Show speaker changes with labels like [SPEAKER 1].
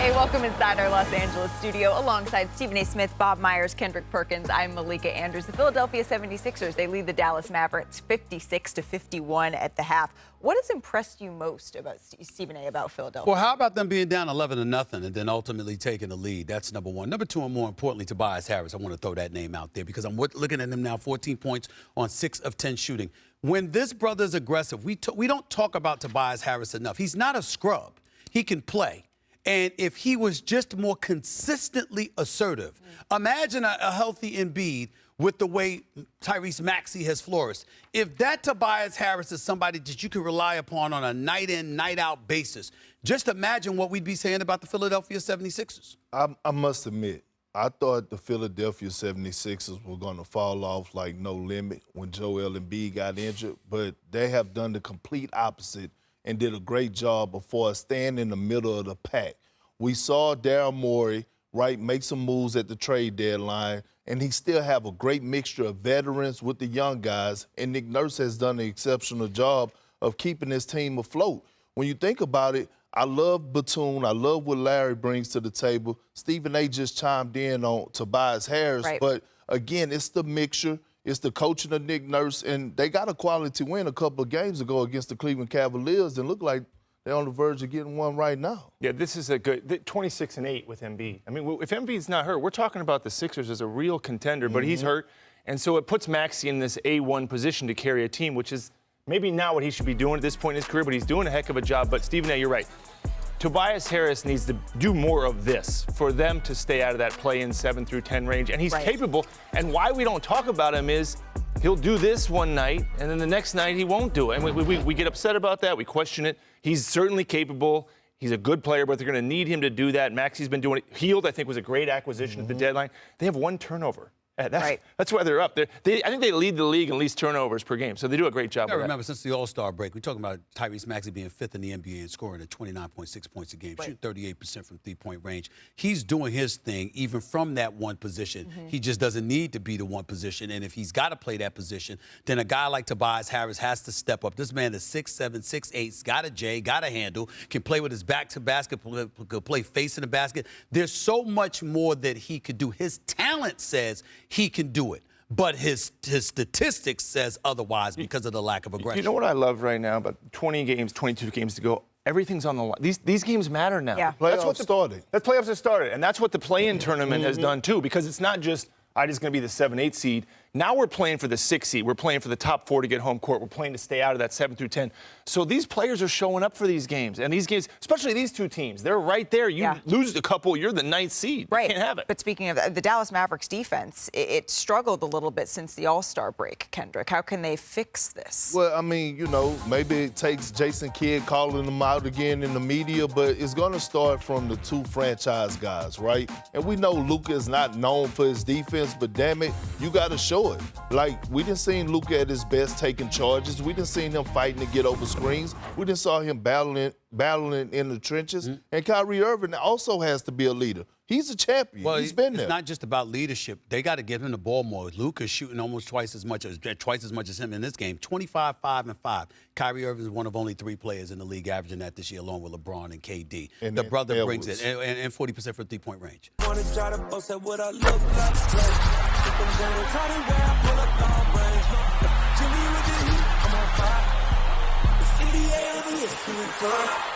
[SPEAKER 1] Hey, welcome inside our Los Angeles studio alongside Stephen A. Smith, Bob Myers, Kendrick Perkins. I'm Malika Andrews. The Philadelphia 76ers, they lead the Dallas Mavericks 56-51 at the half. What has impressed you most about Stephen A. about Philadelphia?
[SPEAKER 2] Well, how about them being down 11-0 and then ultimately taking the lead? That's number one. Number two, and more importantly, Tobias Harris. I want to throw that name out there because I'm looking at him now, 14 points on 6 of 10 shooting. When this brother's aggressive, we don't talk about Tobias Harris enough. He's not a scrub. He can play. And if he was just more consistently assertive, imagine a healthy Embiid with the way Tyrese Maxey has flourished. If that Tobias Harris is somebody that you can rely upon on a night-in, night-out basis, just imagine what we'd be saying about the Philadelphia 76ers.
[SPEAKER 3] I must admit, I thought the Philadelphia 76ers were going to fall off like no limit when Joel Embiid got injured, but they have done the complete opposite and did a great job of staying in the middle of the pack. We saw Daryl Morey, right, make some moves at the trade deadline, and he still have a great mixture of veterans with the young guys, and Nick Nurse has done an exceptional job of keeping his team afloat. When you think about it, I love Batum. I love what Larry brings to the table. Stephen A. just chimed in on Tobias Harris,
[SPEAKER 1] right.
[SPEAKER 3] But again, it's the mixture. It's the coaching of Nick Nurse, and they got a quality win a couple of games ago against the Cleveland Cavaliers and look like they're on the verge of getting one right now.
[SPEAKER 4] Yeah, this is a good 26-8 with Embiid. I mean, if Embiid's not hurt, we're talking about the Sixers as a real contender, but he's hurt. And so it puts Maxey in this A1 position to carry a team, which is maybe not what he should be doing at this point in his career, but he's doing a heck of a job. But Stephen A., you're right. Tobias Harris needs to do more of this for them to stay out of that play-in 7 through 10 range. And he's capable. And why we don't talk about him is he'll do this one night, and then the next night he won't do it. And we get upset about that. We question it. He's certainly capable. He's a good player, but they're going to need him to do that. Maxey's been doing it. Hield, I think, was a great acquisition at the deadline. They have 1 turnover. That's why they're up. I think they lead the league in least turnovers per game, so they do a great job.
[SPEAKER 2] I remember since the All-Star break, we're talking about Tyrese Maxey being 5th in the NBA and scoring at 29.6 points a game, shooting 38% from three-point range. He's doing his thing even from that one position. He just doesn't need to be the one position, and if he's got to play that position, then a guy like Tobias Harris has to step up. This man is 6'7", 6'8", got a J, got a handle, can play with his back to basket, could play facing the basket. There's so much more that he could do. His talent says he can do it, but his statistics says otherwise because of the lack of aggression.
[SPEAKER 4] You know what I love right now? About 20 games, 22 games to go. Everything's on the line. These games matter now.
[SPEAKER 1] Yeah.
[SPEAKER 3] Playoffs started.
[SPEAKER 4] The playoffs have started, and that's what the play-in tournament has done too, because it's not just I just going to be the 7-8 seed. Now we're playing for the 6 seed. We're playing for the top 4 to get home court. We're playing to stay out of that 7 through 10. So these players are showing up for these games. And these games, especially these two teams, they're right there. You lose a couple, you're the 9th seed.
[SPEAKER 1] Right.
[SPEAKER 4] You can't have it.
[SPEAKER 1] But speaking of the Dallas Mavericks defense, it struggled a little bit since the All-Star break, Kendrick. How can they fix this?
[SPEAKER 3] Well, I mean, you know, maybe it takes Jason Kidd calling them out again in the media, but it's going to start from the 2 franchise guys, right? And we know Luka is not known for his defense, but damn it, you got to show it. Like, we didn't see Luka at his best taking charges. We didn't see him fighting to get over screens. We didn't saw him battling in the trenches. And Kyrie Irving also has to be a leader. He's a champion.
[SPEAKER 2] Well,
[SPEAKER 3] he's been there.
[SPEAKER 2] It's not just about leadership. They got to give him the ball more. Luka's shooting almost twice as much as him in this game. 25, 5, and 5. Kyrie Irving is one of only 3 players in the league averaging that this year, along with LeBron and KD. And the brother brings it, and 40% from three-point range.
[SPEAKER 5] Wanna try to boast at what I look like. Think I'm gonna try to wear, pull up long range. Jimmy with the heat, I'm on fire. It's NBA, I'm here,